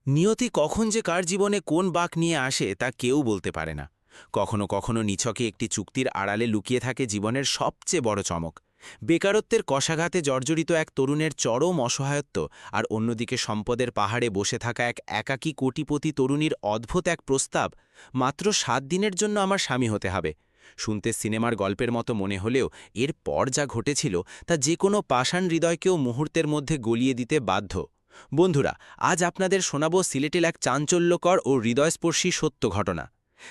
নিয়তি কখন যে কার জীবনে কোন বাঁক নিয়ে আসে তা কেউ বলতে পারে না। কখনো কখনো নিছকে একটি চুক্তির আড়ালে লুকিয়ে থাকে জীবনের সবচেয়ে বড় চমক। বেকারত্বের কষাঘাতে জর্জরিত এক তরুণের চরম অসহায়ত্ব, আর অন্যদিকে সম্পদের পাহাড়ে বসে থাকা এক একাকী কোটিপতি তরুণীর অদ্ভুত এক প্রস্তাব, মাত্র 7 দিনের জন্য আমার স্বামী হতে হবে। শুনতে সিনেমার গল্পের মতো মনে হলেও এর পর যা ঘটেছিল তা যে কোনো পাষাণ হৃদয়কেও মুহূর্তের মধ্যে গলিয়ে দিতে বাধ্য। বন্ধুরা, আজ আপনাদের শোনাব সিলেটের এক চাঞ্চল্যকর ও হৃদয়স্পর্শী সত্য ঘটনা।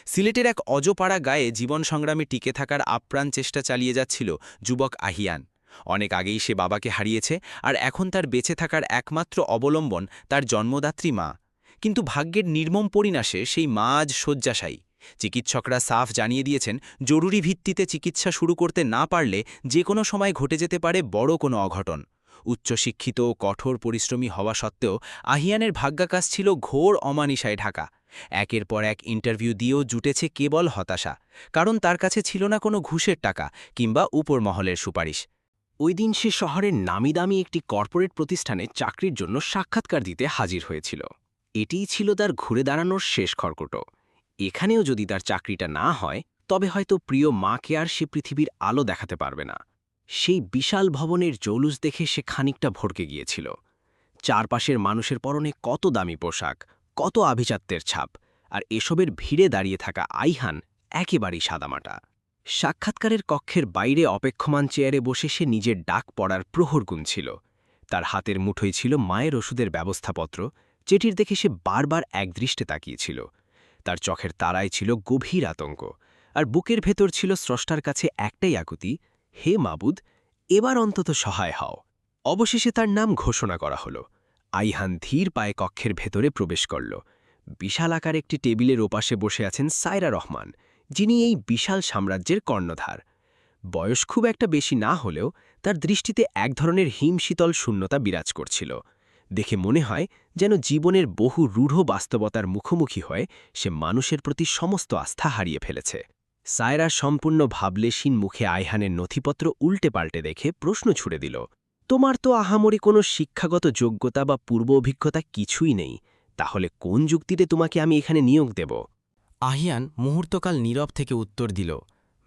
সিলেটের এক অজপাড়া গায়ে জীবন সংগ্রামে টিকে থাকার আপ্রাণ চেষ্টা চালিয়ে যাচ্ছিল যুবক আহিয়ান। অনেক আগেই সে বাবাকে হারিয়েছে, আর এখন তার বেঁচে থাকার একমাত্র অবলম্বন তার জন্মদাত্রী মা। কিন্তু ভাগ্যের নির্মম পরিণাসে সেই মা আজ শয্যাশায়ী। চিকিৎসকরা সাফ জানিয়ে দিয়েছেন, জরুরি ভিত্তিতে চিকিৎসা শুরু করতে না পারলে যে কোনো সময় ঘটে যেতে পারে বড় কোনো অঘটন। উচ্চশিক্ষিত ও কঠোর পরিশ্রমী হওয়া সত্ত্বেও আহিয়ানের ভাগ্যাকাশ ছিল ঘোর অমানিসায় ঢাকা। একের পর এক ইন্টারভিউ দিয়েও জুটেছে কেবল হতাশা, কারণ তার কাছে ছিল না কোনো ঘুষের টাকা কিংবা উপর মহলের সুপারিশ। ওই দিন সে শহরের নামিদামি একটি কর্পোরেট প্রতিষ্ঠানে চাকরির জন্য সাক্ষাৎকার দিতে হাজির হয়েছিল। এটিই ছিল তার ঘুরে দাঁড়ানোর শেষ খড়কুটো। এখানেও যদি তার চাকরিটা না হয়, তবে হয়তো প্রিয় মাকে আর সে পৃথিবীর আলো দেখাতে পারবে না। সেই বিশাল ভবনের জৌলুস দেখে সে খানিকটা ভড়কে গিয়েছিল। চারপাশের মানুষের পরনে কত দামি পোশাক, কত আভিজাত্যের ছাপ, আর এসবের ভিড়ে দাঁড়িয়ে থাকা আইহান একেবারেই সাদামাটা। সাক্ষাৎকারের কক্ষের বাইরে অপেক্ষমান চেয়ারে বসে সে নিজের ডাক পড়ার প্রহর গুনছিল। তার হাতের মুঠোয় ছিল মায়ের ওষুধের ব্যবস্থাপত্র, যেটির দেখে সে বারবার একদৃষ্টে তাকিয়েছিল। তার চোখের তারায় ছিল গভীর আতঙ্ক, আর বুকের ভেতর ছিল স্রষ্টার কাছে একটাই আকুতি, হে মাবুদ, এবার অন্তত সহায় হও। অবশেষে তার নাম ঘোষণা করা হল। আইহান ধীর পায়ে কক্ষের ভেতরে প্রবেশ করল। বিশাল আকার একটি টেবিলের ওপাশে বসে আছেন সায়রা রহমান, যিনি এই বিশাল সাম্রাজ্যের কর্ণধার। বয়স খুব একটা বেশি না হলেও তার দৃষ্টিতে এক ধরনের হিমশীতল শূন্যতা বিরাজ করছিল। দেখে মনে হয় যেন জীবনের বহু রূঢ় বাস্তবতার মুখোমুখি হয়ে সে মানুষের প্রতি সমস্ত আস্থা হারিয়ে ফেলেছে। সায়রা সম্পূর্ণ ভাবলেশীন মুখে আইহানের নথিপত্র উল্টে পাল্টে দেখে প্রশ্ন ছুড়ে দিল, তোমার তো আহামরি কোনো শিক্ষাগত যোগ্যতা বা পূর্ব অভিজ্ঞতা কিছুই নেই, তাহলে কোন যুক্তিতে তোমাকে আমি এখানে নিয়োগ দেব? আহিয়ান মুহূর্তকাল নীরব থেকে উত্তর দিল,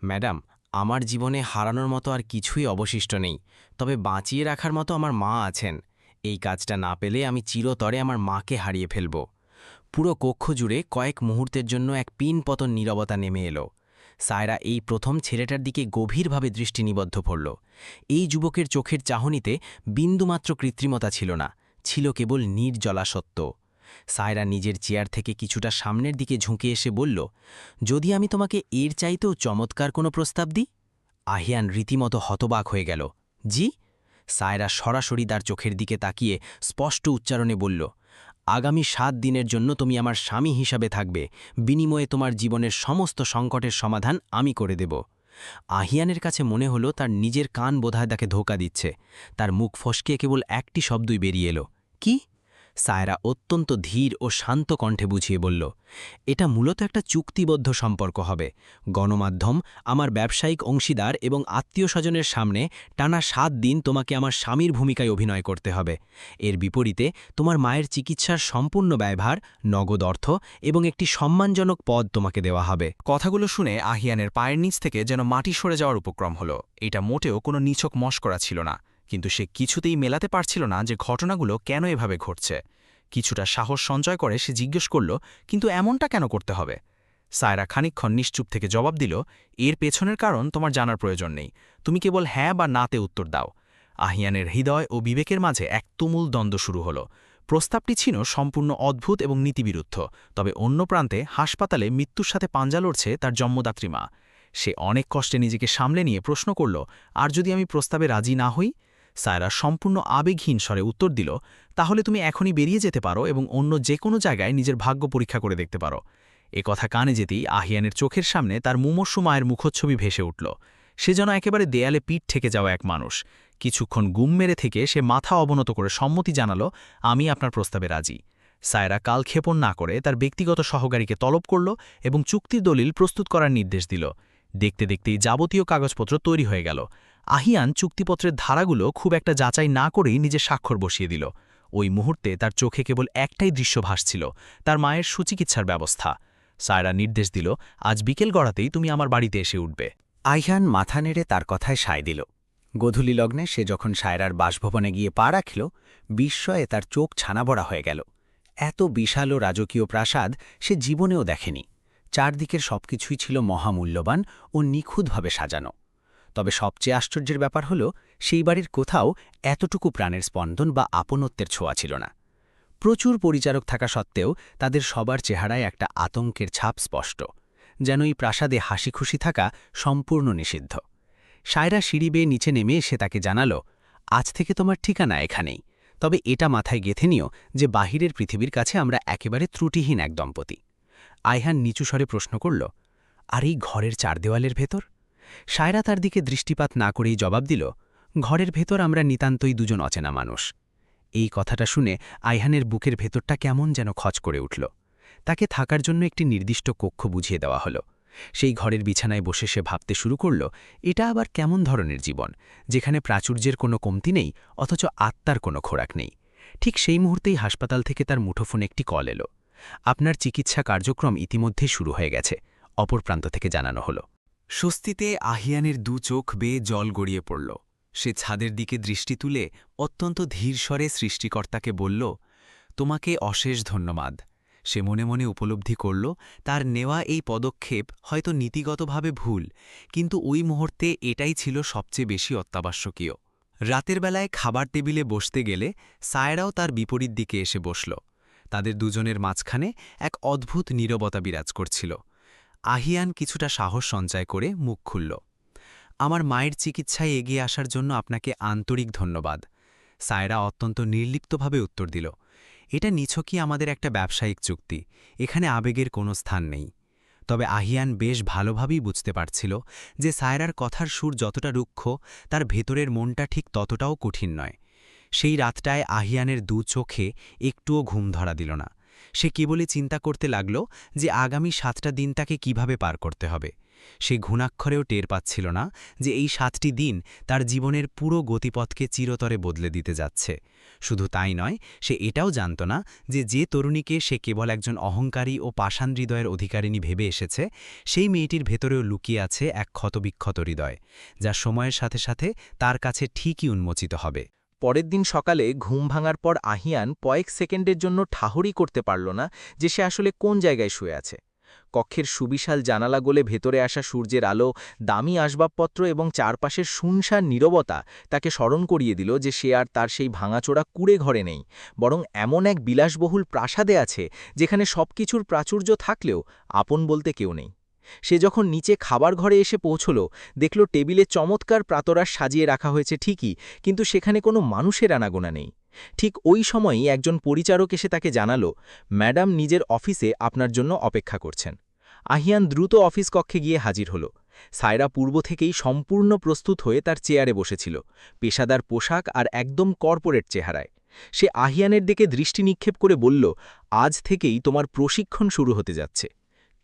ম্যাডাম, আমার জীবনে হারানোর মতো আর কিছুই অবশিষ্ট নেই, তবে বাঁচিয়ে রাখার মতো আমার মা আছেন। এই কাজটা না পেলে আমি চিরতরে আমার মাকে হারিয়ে ফেলব। পুরো কক্ষ জুড়ে কয়েক মুহূর্তের জন্য এক পিনপতন নীরবতা নেমে এলো। সায়রা এই প্রথম ছেলেটার দিকে গভীরভাবে দৃষ্টি নিবদ্ধ পড়ল। এই যুবকের চোখের চাহনিতে বিন্দুমাত্র কৃত্রিমতা ছিল না, ছিল কেবল নির্জলা সত্য। সায়রা নিজের চেয়ার থেকে কিছুটা সামনের দিকে ঝুঁকে এসে বলল, যদি আমি তোমাকে এর চাইতেও চমৎকার কোনো প্রস্তাব দিই? আহিয়ান রীতিমতো হতবাক হয়ে গেল। জি? সায়রা সরাসরি তার চোখের দিকে তাকিয়ে স্পষ্ট উচ্চারণে বলল, আগামী 7 দিনের জন্য তুমি আমার স্বামী হিসাবে থাকবে, বিনিময়ে তোমার জীবনের সমস্ত সংকটের সমাধান আমি করে দেব। আহিয়ানের কাছে মনে হলো তার নিজের কান বোধহয় তাকে ধোঁকা দিচ্ছে। তার মুখ ফসকে কেবল একটি শব্দই বেরিয়ে এলো, কি? সায়রা অত্যন্ত ধীর ও শান্ত কণ্ঠে বুঝিয়ে বলল, এটা মূলত একটা চুক্তিবদ্ধ সম্পর্ক হবে। গণমাধ্যম, আমার ব্যবসায়িক অংশীদার এবং আত্মীয় স্বজনের সামনে টানা 7 দিন তোমাকে আমার স্বামীর ভূমিকায় অভিনয় করতে হবে। এর বিপরীতে তোমার মায়ের চিকিৎসার সম্পূর্ণ ব্যয়ভার, নগদ অর্থ এবং একটি সম্মানজনক পদ তোমাকে দেওয়া হবে। কথাগুলো শুনে আহিয়ানের পায়ের নিচ থেকে যেন মাটি সরে যাওয়ার উপক্রম হলো। এটা মোটেও কোনো নিছক মশকরা ছিল না, কিন্তু সে কিছুতেই মেলাতে পারছিল না যে ঘটনাগুলো কেন এভাবে ঘটছে। কিছুটা সাহস সঞ্চয় করে সে জিজ্ঞেস করল, কিন্তু এমনটা কেন করতে হবে? সায়রা খানিকক্ষণ নিশ্চুপ থেকে জবাব দিল, এর পেছনের কারণ তোমার জানার প্রয়োজন নেই, তুমি কেবল হ্যাঁ বা নাতে উত্তর দাও। আহিয়ানের হৃদয় ও বিবেকের মাঝে এক তুমুল দ্বন্দ্ব শুরু হলো। প্রস্তাবটি ছিল সম্পূর্ণ অদ্ভুত এবং নীতিবিরুদ্ধ, তবে অন্য প্রান্তে হাসপাতালে মৃত্যুর সাথে পাঞ্জা লড়ছে তার জন্মদাত্রী মা। সে অনেক কষ্টে নিজেকে সামলে নিয়ে প্রশ্ন করল, আর যদি আমি প্রস্তাবে রাজি না হই? সায়রা সম্পূর্ণ আবেগহীন স্বরে উত্তর দিল, তাহলে তুমি এখনই বেরিয়ে যেতে পারো এবং অন্য যে কোনো জায়গায় নিজের ভাগ্য পরীক্ষা করে দেখতে পারো। এ কথা কানে যেতেই আহিয়ানের চোখের সামনে তার মুমূর্ষু মায়ের মুখচ্ছবি ভেসে উঠল। সে যেন একেবারে দেয়ালে পিঠ থেকে যাওয়া এক মানুষ। কিছুক্ষণ গুম মেরে থেকে সে মাথা অবনত করে সম্মতি জানালো, আমি আপনার প্রস্তাবে রাজি। সায়রা কালক্ষেপণ না করে তার ব্যক্তিগত সহকারীকে তলব করল এবং চুক্তির দলিল প্রস্তুত করার নির্দেশ দিল। দেখতে দেখতেই যাবতীয় কাগজপত্র তৈরি হয়ে গেল। আহিয়ান চুক্তিপত্রের ধারাগুলো খুব একটা যাচাই না করেই নিজের স্বাক্ষর বসিয়ে দিল। ওই মুহূর্তে তার চোখে কেবল একটাই দৃশ্য ভাসছিল, তার মায়ের সুচিকিৎসার ব্যবস্থা। সায়রা নির্দেশ দিল, আজ বিকেল গড়াতেই তুমি আমার বাড়িতে এসে উঠবে। আইহান মাথা নেড়ে তার কথায় সায় দিল। গোধূলি লগ্নে সে যখন সায়রার বাসভবনে গিয়ে পা রাখল, বিস্ময়ে তার চোখ ছানাবড়া হয়ে গেল। এত বিশাল ও রাজকীয় প্রাসাদ সে জীবনেও দেখেনি। চারদিকের সবকিছুই ছিল মহামূল্যবান ও নিখুঁতভাবে সাজানো। তবে সবচেয়ে আশ্চর্যের ব্যাপার হল, সেই বাড়ির কোথাও এতটুকু প্রাণের স্পন্দন বা আপনত্বের ছোঁয়া ছিল না। প্রচুর পরিচারক থাকা সত্ত্বেও তাদের সবার চেহারায় একটা আতঙ্কের ছাপ স্পষ্ট, যেন এই প্রাসাদে হাসি খুশি থাকা সম্পূর্ণ নিষিদ্ধ। সায়রা সিঁড়ি বেয়ে নিচে নেমে এসে তাকে জানাল, আজ থেকে তোমার ঠিকানা এখানেই, তবে এটা মাথায় গেঁথে নিও যে বাহিরের পৃথিবীর কাছে আমরা একেবারে ত্রুটিহীন এক দম্পতি। আইহান নিচু স্বরে প্রশ্ন করল, আর এই ঘরের চার দেওয়ালের ভেতর? সায়রা তার দিকে দৃষ্টিপাত না করেই জবাব দিল, ঘরের ভেতর আমরা নিতান্তই দুজন অচেনা মানুষ। এই কথাটা শুনে আইহানের বুকের ভেতরটা কেমন যেন খচ করে উঠল। তাকে থাকার জন্য একটি নির্দিষ্ট কক্ষ বুঝিয়ে দেওয়া হলো। সেই ঘরের বিছানায় বসে সে ভাবতে শুরু করল, এটা আবার কেমন ধরনের জীবন, যেখানে প্রাচুর্যের কোনো কমতি নেই অথচ আত্মার কোনো খোরাক নেই। ঠিক সেই মুহূর্তেই হাসপাতাল থেকে তার মুঠোফোনে একটি কল এলো। আপনার চিকিৎসা কার্যক্রম ইতিমধ্যে শুরু হয়ে গেছে, অপর প্রান্ত থেকে জানানো হলো। স্বস্তিতে আহিয়ানের দু চোখ বেয়ে জল গড়িয়ে পড়ল। সে ছাদের দিকে দৃষ্টি তুলে অত্যন্ত ধীর স্বরে সৃষ্টিকর্তাকে বলল, তোমাকে অশেষ ধন্যবাদ। সে মনে মনে উপলব্ধি করল, তার নেওয়া এই পদক্ষেপ হয়তো নীতিগতভাবে ভুল, কিন্তু ওই মুহূর্তে এটাই ছিল সবচেয়ে বেশি অত্যাবশ্যকীয়। রাতের বেলায় খাবার টেবিলে বসতে গেলে সায়রাও তার বিপরীত দিকে এসে বসল। তাদের দুজনের মাঝখানে এক অদ্ভুত নীরবতা বিরাজ করছিল। আহিয়ান কিছুটা সাহস সঞ্চয় করে মুখ খুলল। আমার মায়ের চিকিৎসায় এগিয়ে আসার জন্য আপনাকে আন্তরিক ধন্যবাদ। সায়রা অত্যন্ত নির্লিপ্তভাবে উত্তর দিল, এটা নিছকই আমাদের একটা ব্যবসায়িক চুক্তি, এখানে আবেগের কোনো স্থান নেই। তবে আহিয়ান বেশ ভালোভাবেই বুঝতে পারছিল যে সায়রার কথার সুর যতটা রুক্ষ, তার ভেতরের মনটা ঠিক ততটাও কঠিন নয়। সেই রাতটায় আহিয়ানের দু চোখে একটুও ঘুম ধরা দিল না। সে কেবলই চিন্তা করতে লাগল যে আগামী 7টা দিন তাকে কিভাবে পার করতে হবে। সে ঘুণাক্ষরেও টের পাচ্ছিল না যে এই 7টি দিন তার জীবনের পুরো গতিপথকে চিরতরে বদলে দিতে যাচ্ছে। শুধু তাই নয়, সে এটাও জানত না যে তরুণীকে সে কেবল একজন অহংকারী ও পাষাণ হৃদয়ের অধিকারিণী ভেবে এসেছে, সেই মেয়েটির ভেতরেও লুকিয়ে আছে এক ক্ষতবিক্ষত হৃদয়, যা সময়ের সাথে সাথে তার কাছে ঠিকই উন্মোচিত হবে। পরের দিন সকালে ঘুম ভাঙার পর আহিয়ান কয়েক সেকেন্ডের জন্য ঠাহরই করতে পারল না যে সে আসলে কোন জায়গায় শুয়ে আছে। কক্ষের সুবিশাল জানালা গলে ভেতরে আসা সূর্যের আলো, দামি আসবাবপত্র এবং চারপাশের শুনশান নীরবতা তাকে স্মরণ করিয়ে দিল যে সে আর তার সেই ভাঙাচোরা কুঁড়ে ঘরে নেই, বরং এমন এক বিলাসবহুল প্রাসাদে আছে যেখানে সবকিছুর প্রাচুর্য থাকলেও আপন বলতে কেউ নেই। সে যখন নিচে খাবার ঘরে এসে পৌঁছল, দেখল টেবিলে চমৎকার প্রাতরাশ সাজিয়ে রাখা হয়েছে ঠিকই, কিন্তু সেখানে কোনো মানুষের আনাগোনা নেই। ঠিক ওই সময়ই একজন পরিচারক এসে তাকে জানালো, ম্যাডাম নিজের অফিসে আপনার জন্য অপেক্ষা করছেন। আহিয়ান দ্রুত অফিস কক্ষে গিয়ে হাজির হল। সায়রা পূর্ব থেকেই সম্পূর্ণ প্রস্তুত হয়ে তার চেয়ারে বসেছিল, পেশাদার পোশাক আর একদম কর্পোরেট চেহারায়। সে আহিয়ানের দিকে দৃষ্টি নিক্ষেপ করে বলল, আজ থেকেই তোমার প্রশিক্ষণ শুরু হতে যাচ্ছে।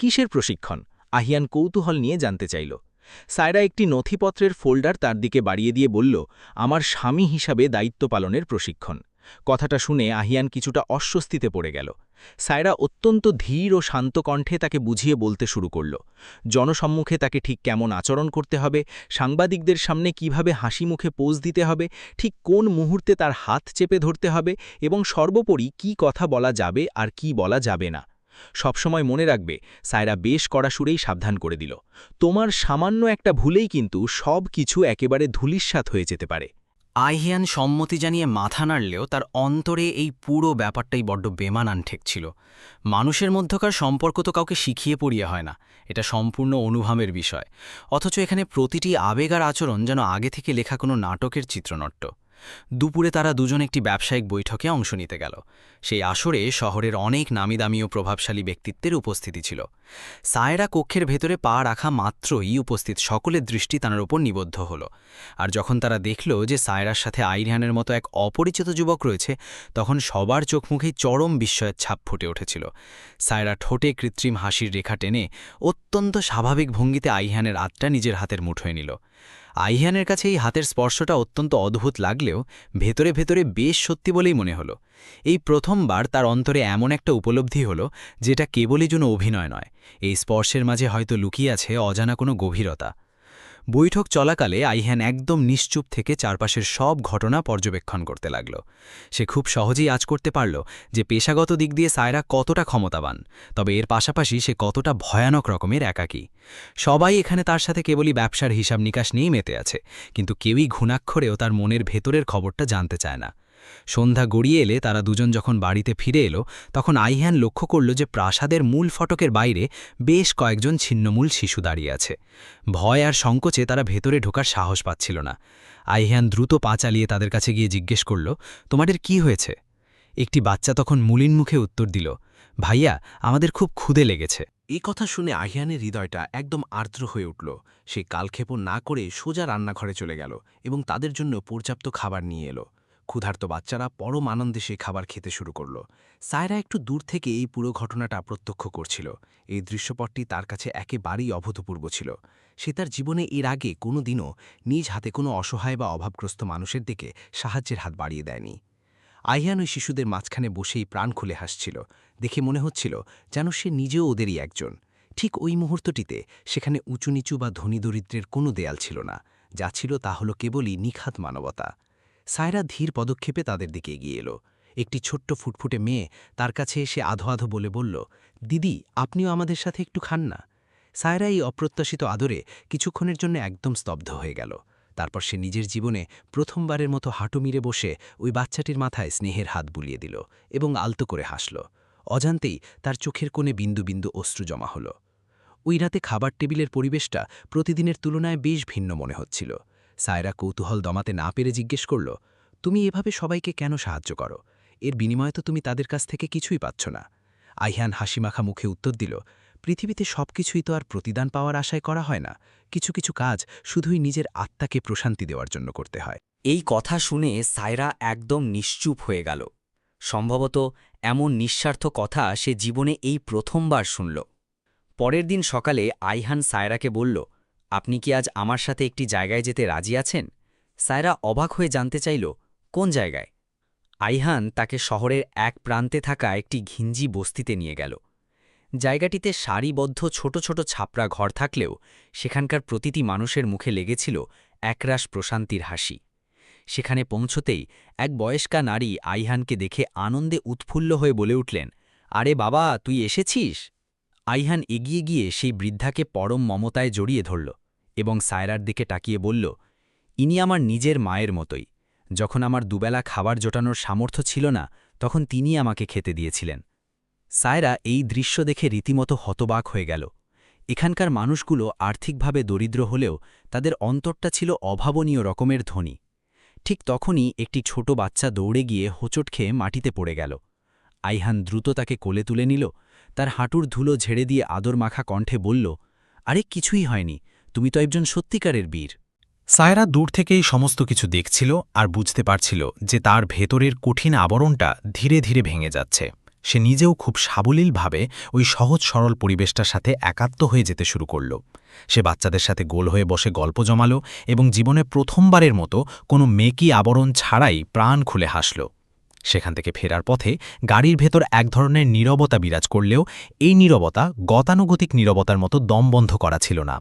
কিসের প্রশিক্ষণ? আহিয়ান কৌতূহল নিয়ে জানতে চাইল। সায়রা একটি নথিপত্রের ফোল্ডার তার দিকে বাড়িয়ে দিয়ে বলল, আমার স্বামী হিসাবে দায়িত্ব পালনের প্রশিক্ষণ। কথাটা শুনে আহিয়ান কিছুটা অস্বস্তিতে পড়ে গেল। সায়রা অত্যন্ত ধীর ও শান্ত কণ্ঠে তাকে বুঝিয়ে বলতে শুরু করল, জনসম্মুখে তাকে ঠিক কেমন আচরণ করতে হবে, সাংবাদিকদের সামনে কিভাবে হাসি মুখে পোজ দিতে হবে, ঠিক কোন মুহূর্তে তার হাত চেপে ধরতে হবে এবং সর্বোপরি কি কথা বলা যাবে আর কি বলা যাবে না। সবসময় মনে রাখবে, সায়রা বেশ কড়া সুরেই সাবধান করে দিল, তোমার সামান্য একটা ভুলেই কিন্তু সব কিছু একেবারে ধূলিসাৎ হয়ে যেতে পারে। আহিয়ান সম্মতি জানিয়ে মাথা নাড়লেও তার অন্তরে এই পুরো ব্যাপারটাই বড্ড বেমানান ঠেকছিল। মানুষের মধ্যকার সম্পর্ক তো কাউকে শিখিয়ে পড়িয়ে হয় না, এটা সম্পূর্ণ অনুভবের বিষয়। অথচ এখানে প্রতিটি আবেগ আর আচরণ যেন আগে থেকে লেখা কোনো নাটকের চিত্রনাট্য। দুপুরে তারা দুজন একটি ব্যবসায়িক বৈঠকে অংশ নিতে গেল। সেই আসরে শহরের অনেক নামিদামি ও প্রভাবশালী ব্যক্তিত্বের উপস্থিতি ছিল। সায়রা কক্ষের ভেতরে পা রাখা মাত্রই উপস্থিত সকলের দৃষ্টি তার উপর নিবদ্ধ হল। আর যখন তারা দেখল যে সায়রার সাথে আইরিহানের মতো এক অপরিচিত যুবক রয়েছে, তখন সবার চোখ মুখেই চরম বিস্ময়ের ছাপ ফুটে উঠেছিল। সায়রা ঠোঁটে কৃত্রিম হাসির রেখা টেনে অত্যন্ত স্বাভাবিক ভঙ্গিতে আইরিহানের আত্মা নিজের হাতের মুঠোয় নিল। আইহানের কাছে এই হাতের স্পর্শটা অত্যন্ত অদ্ভুত লাগলেও ভেতরে ভেতরে বেশ সত্যি বলেই মনে হলো। এই প্রথমবার তার অন্তরে এমন একটা উপলব্ধি হলো যেটা কেবলই যেন অভিনয় নয়, এই স্পর্শের মাঝে হয়তো লুকিয়ে আছে অজানা কোনো গভীরতা। বৈঠক চলাকালে আইহান একদম নিশ্চুপ থেকে চারপাশের সব ঘটনা পর্যবেক্ষণ করতে লাগল। সে খুব সহজেই আঁচ করতে পারল যে পেশাগত দিক দিয়ে সায়রা কতটা ক্ষমতাবান, তবে এর পাশাপাশি সে কতটা ভয়ানক রকমের একাকী। সবাই এখানে তার সাথে কেবলই ব্যবসার হিসাব নিকাশ নিয়েই মেতে আছে, কিন্তু কেউই ঘুণাক্ষরেও তার মনের ভেতরের খবরটা জানতে চায় না। সন্ধ্যা গড়িয়ে এলে তারা দুজন যখন বাড়িতে ফিরে এলো, তখন আইহান লক্ষ্য করল যে প্রাসাদের মূল ফটকের বাইরে বেশ কয়েকজন ছিন্নমূল শিশু দাঁড়িয়ে আছে। ভয় আর সংকোচে তারা ভেতরে ঢোকার সাহস পাচ্ছিল না। আইহান দ্রুত পা চালিয়ে তাদের কাছে গিয়ে জিজ্ঞেস করল, তোমাদের কি হয়েছে? একটি বাচ্চা তখন মলিন মুখে উত্তর দিল, ভাইয়া, আমাদের খুব ক্ষুধে লেগেছে। এই কথা শুনে আহিয়ানের হৃদয়টা একদম আর্দ্র হয়ে উঠল। সে কালক্ষেপণ না করে সোজা রান্নাঘরে চলে গেল এবং তাদের জন্য পর্যাপ্ত খাবার নিয়ে এলো। ক্ষুধার্ত বাচ্চারা পরম আনন্দে সে খাবার খেতে শুরু করল। সায়রা একটু দূর থেকে এই পুরো ঘটনাটা প্রত্যক্ষ করছিল। এই দৃশ্যপটটি তার কাছে একেবারেই অভূতপূর্ব ছিল। সে তার জীবনে এর আগে কোনো দিনও নিজ হাতে কোনো অসহায় বা অভাবগ্রস্ত মানুষের দিকে সাহায্যের হাত বাড়িয়ে দেয়নি। আইহান ওই শিশুদের মাঝখানে বসেই প্রাণ খুলে হাসছিল। দেখে মনে হচ্ছিল যেন সে নিজেও ওদেরই একজন। ঠিক ওই মুহূর্তটিতে সেখানে উঁচু নিচু বা ধনী দরিদ্রের কোনো দেয়াল ছিল না, যা ছিল তা হলো কেবলই নিখাত মানবতা। সায়রা ধীর পদক্ষেপে তাদের দিকে এগিয়ে এলো। একটি ছোট্ট ফুটফুটে মেয়ে তার কাছে এসে আধো আধো বলে বলল, দিদি, আপনিও আমাদের সাথে একটু খান না। সায়রা এই অপ্রত্যাশিত আদরে কিছুক্ষণের জন্য একদম স্তব্ধ হয়ে গেল। তারপর সে নিজের জীবনে প্রথমবারের মতো হাঁটু মিরে বসে ওই বাচ্চাটির মাথায় স্নেহের হাত বুলিয়ে দিল এবং আলতো করে হাসল। অজান্তেই তার চোখের কোণে বিন্দু বিন্দু অশ্রু জমা হল। ওই রাতে খাবার টেবিলের পরিবেশটা প্রতিদিনের তুলনায় বেশ ভিন্ন মনে হচ্ছিল। সায়রা কৌতূহল দমাতে না পেরে জিজ্ঞেস করল, তুমি এভাবে সবাইকে কেন সাহায্য করো? এর বিনিময়ে তো তুমি তাদের কাছ থেকে কিছুই পাচ্ছ না। আইহান হাসিমাখা মুখে উত্তর দিল, পৃথিবীতে সবকিছুই তো আর প্রতিদান পাওয়ার আশায় করা হয় না। কিছু কিছু কাজ শুধুই নিজের আত্মাকে প্রশান্তি দেওয়ার জন্য করতে হয়। এই কথা শুনে সায়রা একদম নিশ্চুপ হয়ে গেল। সম্ভবত এমন নিঃস্বার্থ কথা সে জীবনে এই প্রথমবার শুনল। পরের দিন সকালে আইহান সায়রাকে বলল, আপনি কি আজ আমার সাথে একটি জায়গায় যেতে রাজি আছেন? সায়রা অবাক হয়ে জানতে চাইল, কোন জায়গায়? আইহান তাকে শহরের এক প্রান্তে থাকা একটি ঘিঞ্জি বস্তিতে নিয়ে গেল। জায়গাটিতে সারিবদ্ধ ছোট ছোট ছাপড়া ঘর থাকলেও সেখানকার প্রতিটি মানুষের মুখে লেগেছিল একরাশ প্রশান্তির হাসি। সেখানে পৌঁছতেই এক বয়স্কা নারী আইহানকে দেখে আনন্দে উৎফুল্ল হয়ে বলে উঠলেন, আরে বাবা, তুই এসেছিস? আইহান এগিয়ে গিয়ে সেই বৃদ্ধাকে পরম মমতায় জড়িয়ে ধরল এবং সায়রার দিকে তাকিয়ে বলল, ইনি আমার নিজের মায়ের মতোই। যখন আমার দুবেলা খাবার জোটানোর সামর্থ্য ছিল না, তখন তিনি আমাকে খেতে দিয়েছিলেন। সায়রা এই দৃশ্য দেখে রীতিমতো হতবাক হয়ে গেল। এখানকার মানুষগুলো আর্থিকভাবে দরিদ্র হলেও তাদের অন্তরটা ছিল অভাবনীয় রকমের ধনী। ঠিক তখনই একটি ছোট বাচ্চা দৌড়ে গিয়ে হোঁচট খেয়ে মাটিতে পড়ে গেল। আইহান দ্রুত তাকে কোলে তুলে নিল। তার হাঁটুর ধুলো ঝেড়ে দিয়ে আদর মাখা কণ্ঠে বলল, আরে কিছুই হয়নি, তুমি তো একজন সত্যিকারের বীর। সায়রা দূর থেকেই সমস্ত কিছু দেখছিল আর বুঝতে পারছিল যে তার ভেতরের কঠিন আবরণটা ধীরে ধীরে ভেঙে যাচ্ছে। সে নিজেও খুব সাবলীলভাবে ওই সহজ সরল পরিবেশটার সাথে একাত্ম হয়ে যেতে শুরু করল। সে বাচ্চাদের সাথে গোল হয়ে বসে গল্প জমালো এবং জীবনে প্রথমবারের মতো কোনো মেকি আবরণ ছাড়াই প্রাণ খুলে হাসল। সেখান থেকে ফেরার পথে গাড়ির ভেতর এক ধরনের নীরবতা বিরাজ করলেও এই নীরবতা গতানুগতিক নীরবতার মতো দমবন্ধ করা ছিল না।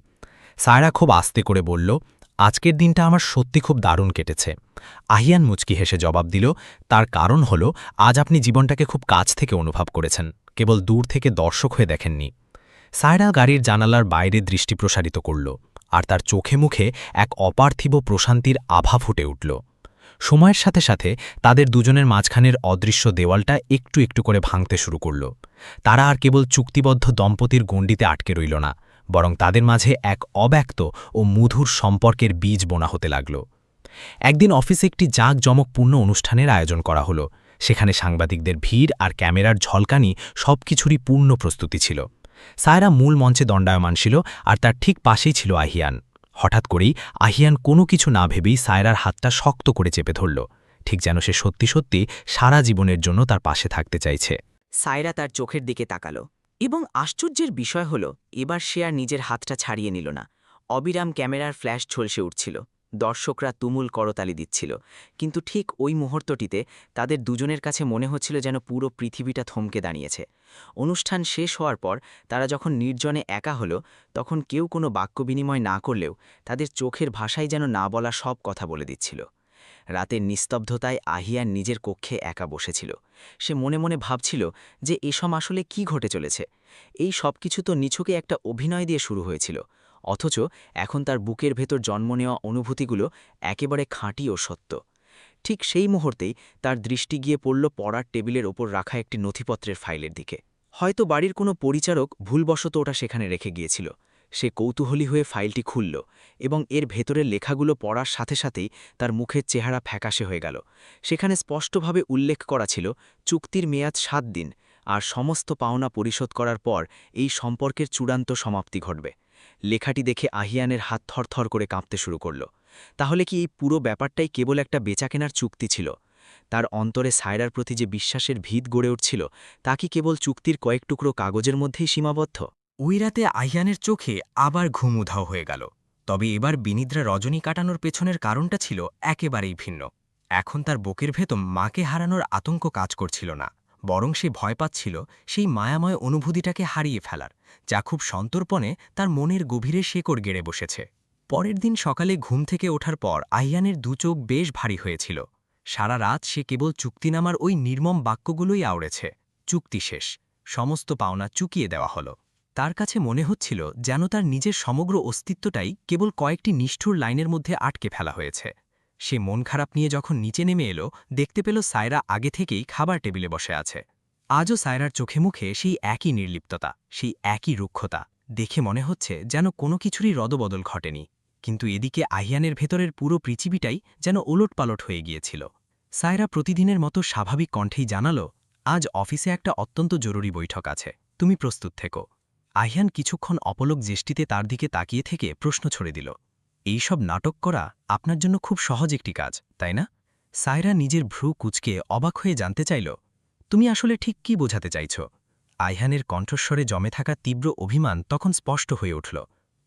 সায়রা খুব আস্তে করে বলল, আজকের দিনটা আমার সত্যি খুব দারুণ কেটেছে। আহিয়ান মুচকি হেসে জবাব দিল, তার কারণ হল আজ আপনি জীবনটাকে খুব কাছ থেকে অনুভব করেছেন, কেবল দূর থেকে দর্শক হয়ে দেখেননি। সায়রা গাড়ির জানালার বাইরে দৃষ্টি প্রসারিত করল আর তার চোখে মুখে এক অপার্থিব প্রশান্তির আভা ফুটে উঠল। সময়ের সাথে সাথে তাদের দুজনের মাঝখানের অদৃশ্য দেওয়ালটা একটু একটু করে ভাঙতে শুরু করল। তারা আর কেবল চুক্তিবদ্ধ দম্পতির গণ্ডিতে আটকে রইল না, বরং তাদের মাঝে এক অব্যক্ত ও মধুর সম্পর্কের বীজ বোনা হতে লাগল। একদিন অফিসে একটি জাঁকজমকপূর্ণ অনুষ্ঠানের আয়োজন করা হলো। সেখানে সাংবাদিকদের ভিড় আর ক্যামেরার ঝলকানি সবকিছুরই পূর্ণ প্রস্তুতি ছিল। সায়রা মূল মঞ্চে দণ্ডায়মান ছিল আর তার ঠিক পাশেই ছিল আহিয়ান। হঠাৎ করেই আহিয়ান কোনো কিছু না ভেবেই সায়রার হাতটা শক্ত করে চেপে ধরল, ঠিক যেন সে সত্যি সত্যি সারা জীবনের জন্য তার পাশে থাকতে চাইছে। সায়রা তার চোখের দিকে তাকালো এবং আশ্চর্যের বিষয় হল এবার সে আর নিজের হাতটা ছাড়িয়ে নিল না। অবিরাম ক্যামেরার ফ্ল্যাশ ঝলসে উঠছিল, দর্শকরা তুমুল করতালি দিচ্ছিল, কিন্তু ঠিক ওই মুহূর্তটিতে তাদের দুজনের কাছে মনে হচ্ছিল যেন পুরো পৃথিবীটা থমকে দাঁড়িয়েছে। অনুষ্ঠান শেষ হওয়ার পর তারা যখন নির্জনে একা হলো, তখন কেউ কোনো বাক্য বিনিময় না করলেও তাদের চোখের ভাষায় যেন না বলা সব কথা বলে দিচ্ছিল। রাতের নিস্তব্ধতায় আহিয়ান নিজের কক্ষে একা বসেছিল। সে মনে মনে ভাবছিল যে এসব আসলে কি ঘটে চলেছে। এই সব কিছু তো নিছকে একটা অভিনয় দিয়ে শুরু হয়েছিল, অথচ এখন তার বুকের ভেতর জন্ম নেওয়া অনুভূতিগুলো একেবারে খাঁটি ও সত্য। ঠিক সেই মুহূর্তেই তার দৃষ্টি গিয়ে পড়ল পড়ার টেবিলের ওপর রাখা একটি নথিপত্রের ফাইলের দিকে। হয়তো বাড়ির কোনো পরিচারক ভুলবশত ওটা সেখানে রেখে গিয়েছিল। সে কৌতূহলী হয়ে ফাইলটি খুলল এবং এর ভেতরের লেখাগুলো পড়ার সাথে সাথেই তার মুখের চেহারা ফ্যাকাশে হয়ে গেল। সেখানে স্পষ্টভাবে উল্লেখ করা ছিল চুক্তির মেয়াদ 7 দিন, আর সমস্ত পাওনা পরিশোধ করার পর এই সম্পর্কের চূড়ান্ত সমাপ্তি ঘটবে। লেখাটি দেখে আহিয়ানের হাত থরথর করে কাঁপতে শুরু করল। তাহলে কি এই পুরো ব্যাপারটাই কেবল একটা বেচাকেনার চুক্তি ছিল? তার অন্তরে সায়রার প্রতি যে বিশ্বাসের ভিত গড়ে উঠছিল, তা কি কেবল চুক্তির কয়েক টুকরো কাগজের মধ্যেই সীমাবদ্ধ? ওই রাতে আহিয়ানের চোখে আবার ঘুম উধাও হয়ে গেল। তবে এবার বিনিদ্রা রজনী কাটানোর পেছনের কারণটা ছিল একেবারেই ভিন্ন। এখন তার বুকের ভেতর মাকে হারানোর আতঙ্ক কাজ করছিল না, বরং সে ভয় পাচ্ছিল সেই মায়াময় অনুভূতিটাকে হারিয়ে ফেলার, যা খুব সন্তর্পণে তার মনের গভীরে শেকড় গেড়ে বসেছে। পরের দিন সকালে ঘুম থেকে ওঠার পর আহিয়ানের চোখ বেশ ভারী হয়েছিল। সারা রাত সে কেবল চুক্তিনামার ওই নির্মম বাক্যগুলোই আওড়েছে। চুক্তি শেষ, সমস্ত পাওনা চুকিয়ে দেওয়া হলো। তার কাছে মনে হচ্ছিল যেন তার নিজের সমগ্র অস্তিত্বটাই কেবল কয়েকটি নিষ্ঠুর লাইনের মধ্যে আটকে ফেলা হয়েছে। সে মন খারাপ নিয়ে যখন নিচে নেমে এলো, দেখতে পেল সায়রা আগে থেকেই খাবার টেবিলে বসে আছে। আজও সায়রার চোখে মুখে সেই একই নির্লিপ্ততা, সেই একই রুক্ষতা। দেখে মনে হচ্ছে যেন কোনো কিছুরই রদবদল ঘটেনি। কিন্তু এদিকে আহিয়ানের ভেতরের পুরো পৃথিবীটাই যেন ওলটপালট হয়ে গিয়েছিল। সায়রা প্রতিদিনের মতো স্বাভাবিক কণ্ঠেই জানালো, আজ অফিসে একটা অত্যন্ত জরুরি বৈঠক আছে, তুমি প্রস্তুত থেকো। আহিয়ান কিছুক্ষণ অপলক দৃষ্টিতে তার দিকে তাকিয়ে থেকে প্রশ্ন ছড়ে দিল, এই সব নাটক করা আপনার জন্য খুব সহজ একটি কাজ, তাই না? সায়রা নিজের ভ্রু কুঁচকে অবাক হয়ে জানতে চাইল, তুমি আসলে ঠিক কি বোঝাতে চাইছ? আহিয়ানের কণ্ঠস্বরে জমে থাকা তীব্র অভিমান তখন স্পষ্ট হয়ে উঠল।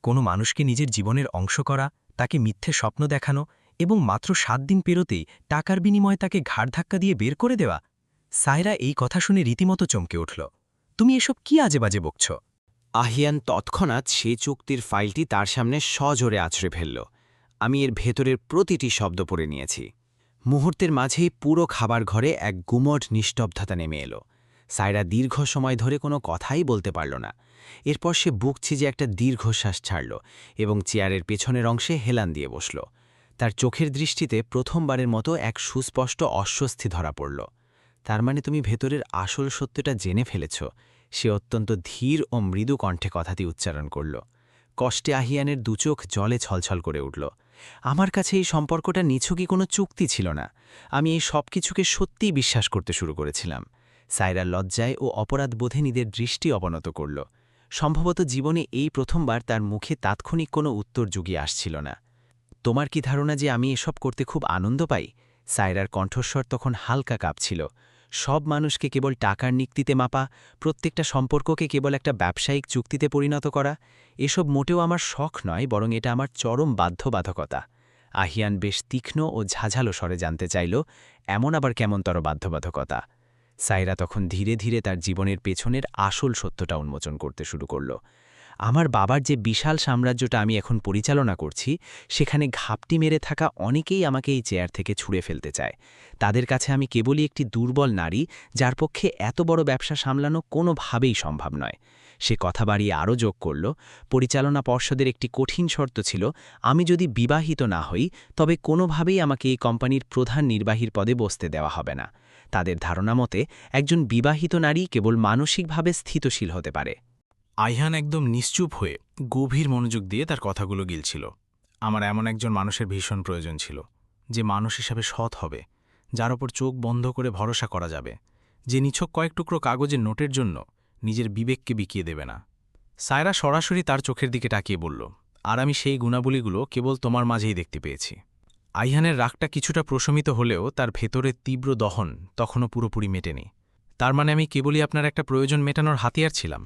কোনো মানুষকে নিজের জীবনের অংশ করা, তাকে মিথ্যে স্বপ্ন দেখানো এবং মাত্র 7 দিন পেরোতেই টাকার বিনিময়ে তাকে ঘাড় ধাক্কা দিয়ে বের করে দেওয়া। সায়রা এই কথা শুনে রীতিমতো চমকে উঠল। তুমি এসব কি আজেবাজে বকছ? আহিয়ান তৎক্ষণাৎ সেই চুক্তির ফাইলটি তার সামনে সজোরে আছড়ে ফেলল। আমি এর ভেতরের প্রতিটি শব্দ পড়ে নিয়েছি। মুহূর্তের মাঝেই পুরো খাবার ঘরে এক গুমট নিস্তব্ধতা নেমে এলো। সায়রা দীর্ঘ সময় ধরে কোনো কথাই বলতে পারল না। এরপর সে বুক ছিজে একটা দীর্ঘশ্বাস ছাড়ল এবং চেয়ারের পেছনের অংশে হেলান দিয়ে বসল। তার চোখের দৃষ্টিতে প্রথমবারের মতো এক সুস্পষ্ট অস্বস্তি ধরা পড়ল। তার মানে তুমি ভেতরের আসল সত্যটা জেনে ফেলেছ? সে অত্যন্ত ধীর ও মৃদু কণ্ঠে কথাটি উচ্চারণ করল। কষ্টে আহিয়ানের চোখ জলে ছলছল করে উঠল। আমার কাছে এই সম্পর্কটা নিছকই কোনো চুক্তি ছিল না। আমি এই সব কিছুকে সত্যিই বিশ্বাস করতে শুরু করেছিলাম। সায়রা লজ্জায় ও অপরাধবোধে নিজের দৃষ্টি অবনত করল। সম্ভবত জীবনে এই প্রথমবার তার মুখে তাৎক্ষণিক কোনো উত্তর জুগিয়ে আসছিল না। তোমার কি ধারণা যে আমি এসব করতে খুব আনন্দ পাই? সায়রার কণ্ঠস্বর তখন হালকা কাঁপছিল। সব মানুষকে কেবল টাকার নিক্তিতে মাপা, প্রত্যেকটা সম্পর্ককে কেবল একটা ব্যবসায়িক চুক্তিতে পরিণত করা, এসব মোটেও আমার শখ নয়, বরং এটা আমার চরম বাধ্যবাধকতা। আহিয়ান বেশ তীক্ষ্ণ ও ঝাঝালো স্বরে জানতে চাইল, এমন আবার কেমনতর বাধ্যবাধকতা? সায়রা তখন ধীরে ধীরে তার জীবনের পেছনের আসল সত্যটা উন্মোচন করতে শুরু করল। আমার বাবার যে বিশাল সাম্রাজ্যটা আমি এখন পরিচালনা করছি, সেখানে ঘাপটি মেরে থাকা অনেকেই আমাকে এই চেয়ার থেকে ছুঁড়ে ফেলতে চায়। তাদের কাছে আমি কেবলই একটি দুর্বল নারী, যার পক্ষে এত বড় ব্যবসা সামলানো কোনোভাবেই সম্ভব নয়। সে কথা বাড়িয়ে আরও যোগ করল, পরিচালনা পর্ষদের একটি কঠিন শর্ত ছিল, আমি যদি বিবাহিত না হই তবে কোনোভাবেই আমাকে এই কোম্পানির প্রধান নির্বাহীর পদে বসতে দেওয়া হবে না। তাদের ধারণা মতে একজন বিবাহিত নারী কেবল মানসিকভাবে স্থিতশীল হতে পারে। আহিয়ান একদম নিশ্চুপ হয়ে গভীর মনোযোগ দিয়ে তার কথাগুলো গিলছিল। আমার এমন একজন মানুষের ভীষণ প্রয়োজন ছিল, যে মানুষ হিসাবে সৎ হবে, যার ওপর চোখ বন্ধ করে ভরসা করা যাবে, যে নিছক কয়েক টুকরো কাগজের নোটের জন্য নিজের বিবেককে বিকিয়ে দেবে না। সায়রা সরাসরি তার চোখের দিকে তাকিয়ে বলল, আর আমি সেই গুণাবলীগুলো কেবল তোমার মাঝেই দেখতে পেয়েছি। আহিয়ানের রাগটা কিছুটা প্রশমিত হলেও তার ভেতরের তীব্র দহন তখনও পুরোপুরি মেটেনি। তার মানে আমি কেবলই আপনার একটা প্রয়োজন মেটানোর হাতিয়ার ছিলাম?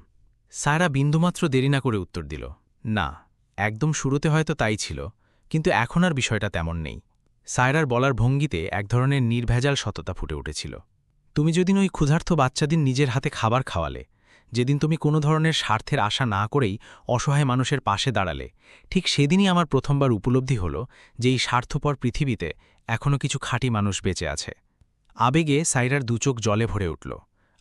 সায়রা বিন্দুমাত্র দেরি না করে উত্তর দিল, না, একদম শুরুতে হয়তো তাই ছিল, কিন্তু এখন আর বিষয়টা তেমন নেই। সায়রার বলার ভঙ্গিতে এক ধরনের নির্ভেজাল সততা ফুটে উঠেছিল। তুমি যেদিন ওই ক্ষুধার্ত বাচ্চাদিন নিজের হাতে খাবার খাওয়ালে, যেদিন তুমি কোনো ধরনের স্বার্থের আশা না করেই অসহায় মানুষের পাশে দাঁড়ালে, ঠিক সেদিনই আমার প্রথমবার উপলব্ধি হল যে এই স্বার্থপর পৃথিবীতে এখনও কিছু খাঁটি মানুষ বেঁচে আছে। আবেগে সায়রার দুচোখ জলে ভরে উঠল,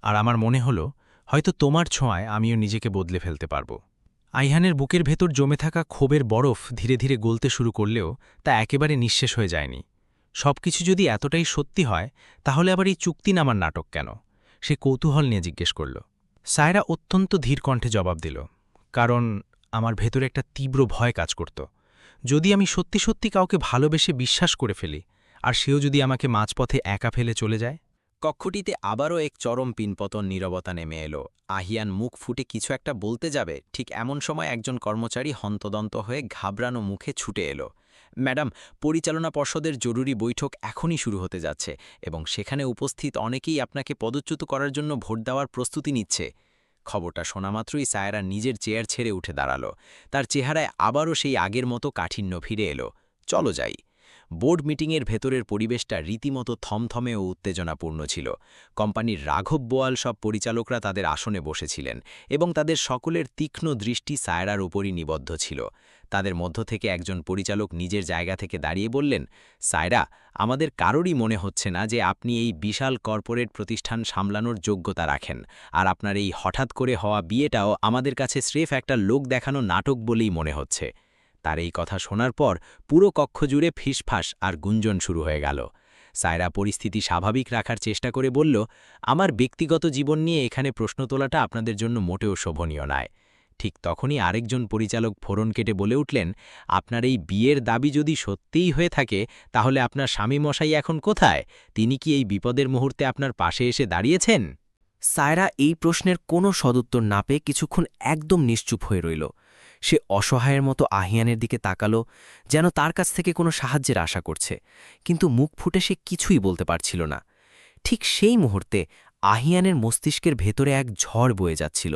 আর আমার মনে হল হয়তো তোমার ছোঁয়ায় আমিও নিজেকে বদলে ফেলতে পারব। আইহানের বুকের ভেতর জমে থাকা ক্ষোভের বরফ ধীরে ধীরে গলতে শুরু করলেও তা একেবারে নিঃশেষ হয়ে যায়নি। সবকিছু যদি এতটাই সত্যি হয়, তাহলে আবার এই চুক্তিনামার নাটক কেন? সে কৌতূহল নিয়ে জিজ্ঞেস করল। সায়রা অত্যন্ত ধীর কণ্ঠে জবাব দিল, কারণ আমার ভেতরে একটা তীব্র ভয় কাজ করত। যদি আমি সত্যি সত্যি কাউকে ভালোবেসে বিশ্বাস করে ফেলি, আর সেও যদি আমাকে মাঝপথে একা ফেলে চলে যায়। কক্ষটিতে আবারও এক চরম পিনপতন নীরবতা নেমে এলো। আহিয়ান মুখ ফুটে কিছু একটা বলতে যাবে, ঠিক এমন সময় একজন কর্মচারী হন্তদন্ত হয়ে ঘাবড়ানো মুখে ছুটে এলো। ম্যাডাম, পরিচালনা পর্ষদের জরুরি বৈঠক এখনই শুরু হতে যাচ্ছে এবং সেখানে উপস্থিত অনেকেই আপনাকে পদচ্যুত করার জন্য ভোট দেওয়ার প্রস্তুতি নিচ্ছে। খবরটা শোনামাত্রই সায়রা নিজের চেয়ার ছেড়ে উঠে দাঁড়ালো। তার চেহারায় আবারও সেই আগের মতো কাঠিন্য ফিরে এলো। চলো যাই। বোর্ড মিটিংয়ের ভেতরের পরিবেশটা রীতিমতো থমথমে ও উত্তেজনাপূর্ণ ছিল। কোম্পানির রাঘব বোয়াল সব পরিচালকরা তাদের আসনে বসেছিলেন এবং তাদের সকলের তীক্ষ্ণ দৃষ্টি সায়রার উপরই নিবদ্ধ ছিল। তাদের মধ্য থেকে একজন পরিচালক নিজের জায়গা থেকে দাঁড়িয়ে বললেন, সায়রা, আমাদের কারোরই মনে হচ্ছে না যে আপনি এই বিশাল কর্পোরেট প্রতিষ্ঠান সামলানোর যোগ্যতা রাখেন, আর আপনার এই হঠাৎ করে হওয়া বিয়েটাও আমাদের কাছে স্রেফ একটা লোক দেখানো নাটক বলেই মনে হচ্ছে। তার এই কথা শোনার পর পুরো কক্ষ জুড়ে ফিসফাস আর গুঞ্জন শুরু হয়ে গেল। সায়রা পরিস্থিতি স্বাভাবিক রাখার চেষ্টা করে বলল, আমার ব্যক্তিগত জীবন নিয়ে এখানে প্রশ্ন তোলাটা আপনাদের জন্য মোটেও শোভনীয় নয়। ঠিক তখনই আরেকজন পরিচালক ফোরন কেটে বলে উঠলেন, আপনার এই বিয়ের দাবি যদি সত্যিই হয়ে থাকে, তাহলে আপনার স্বামী মশাই এখন কোথায়? তিনি কি এই বিপদের মুহূর্তে আপনার পাশে এসে দাঁড়িয়েছেন? সায়রা এই প্রশ্নের কোনো সদুত্তর না পেয়ে কিছুক্ষণ একদম নিশ্চুপ হয়ে রইল। সে অসহায়ের মতো আহিয়ানের দিকে তাকালো, যেন তার কাছ থেকে কোনো সাহায্যের আশা করছে, কিন্তু মুখ ফুটে সে কিছুই বলতে পারছিল না। ঠিক সেই মুহূর্তে আহিয়ানের মস্তিষ্কের ভেতরে এক ঝড় বয়ে যাচ্ছিল।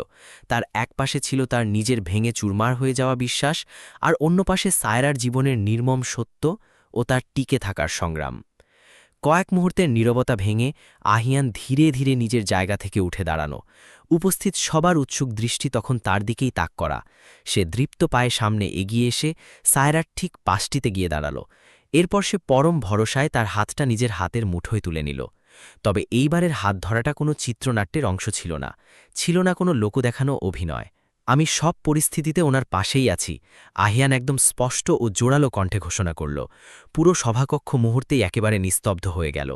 তার এক পাশে ছিল তার নিজের ভেঙে চুরমার হয়ে যাওয়া বিশ্বাস, আর অন্য পাশে সায়রার জীবনের নির্মম সত্য ও তার টিকে থাকার সংগ্রাম। কয়েক মুহূর্তের নীরবতা ভেঙে আহিয়ান ধীরে ধীরে নিজের জায়গা থেকে উঠে দাঁড়ানো। উপস্থিত সবার উৎসুক দৃষ্টি তখন তার দিকেই তাক করা। সে দৃপ্ত পায়ে সামনে এগিয়ে এসে সায়রার ঠিক পাশটিতে গিয়ে দাঁড়াল। এরপর সে পরম ভরসায় তার হাতটা নিজের হাতের মুঠোয় তুলে নিল। তবে এইবারের হাত ধরাটা কোনো চিত্রনাট্যের অংশ ছিল না, ছিল না কোনো লোকদেখানো অভিনয়। আমি সব পরিস্থিতিতে ওনার পাশেই আছি, আহিয়ান একদম স্পষ্ট ও জোরালো কণ্ঠে ঘোষণা করল। পুরো সভাকক্ষ মুহূর্তেই একেবারে নিস্তব্ধ হয়ে গেল।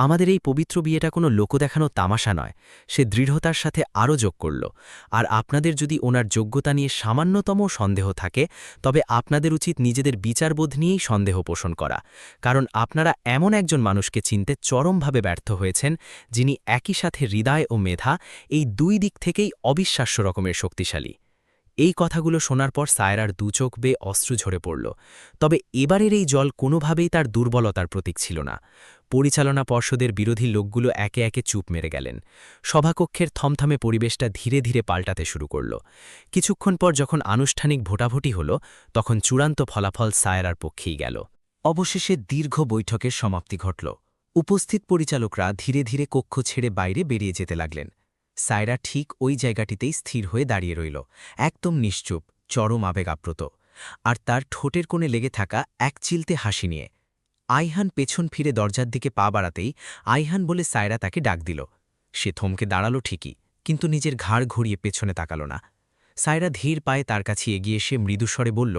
আমাদের এই পবিত্র বিয়েটা কোনো লোকদেখানো তামাশা নয়, সে দৃঢ়তার সাথে আরও যোগ করল। আর আপনাদের যদি ওনার যোগ্যতা নিয়ে সামান্যতম সন্দেহ থাকে, তবে আপনাদের উচিত নিজেদের বিচারবোধ নিয়েই সন্দেহ পোষণ করা, কারণ আপনারা এমন একজন মানুষকে চিনতে চরমভাবে ব্যর্থ হয়েছেন, যিনি একই সাথে হৃদয় ও মেধা, এই দুই দিক থেকেই অবিশ্বাস্য রকমের শক্তিশালী। এই কথাগুলো শোনার পর সায়রার দুচোখ বেয়ে অশ্রু ঝরে পড়ল। তবে এবারের এই জল কোনোভাবেই তার দুর্বলতার প্রতীক ছিল না। পরিচালনা পর্ষদের বিরোধী লোকগুলো একে একে চুপ মেরে গেলেন। সভাকক্ষের থমথমে পরিবেশটা ধীরে ধীরে পাল্টাতে শুরু করল। কিছুক্ষণ পর যখন আনুষ্ঠানিক ভোটাভুটি হল, তখন চূড়ান্ত ফলাফল সায়রার পক্ষেই গেল। অবশেষে দীর্ঘ বৈঠকের সমাপ্তি ঘটল। উপস্থিত পরিচালকরা ধীরে ধীরে কক্ষ ছেড়ে বাইরে বেরিয়ে যেতে লাগলেন। সায়রা ঠিক ওই জায়গাটিতেই স্থির হয়ে দাঁড়িয়ে রইল, একদম নিশ্চুপ, চরম আবেগাপ্রত, আর তার ঠোঁটের কোণে লেগে থাকা এক চিলতে হাসি নিয়ে। আইহান পেছন ফিরে দরজার দিকে পা বাড়াতেই আইহান বলে সায়রা তাকে ডাক দিল। সে থমকে দাঁড়ালো ঠিকই, কিন্তু নিজের ঘাড় ঘুরিয়ে পেছনে তাকাল না। সায়রা ধীর পায়ে তার কাছে এগিয়ে এসে মৃদুস্বরে বলল,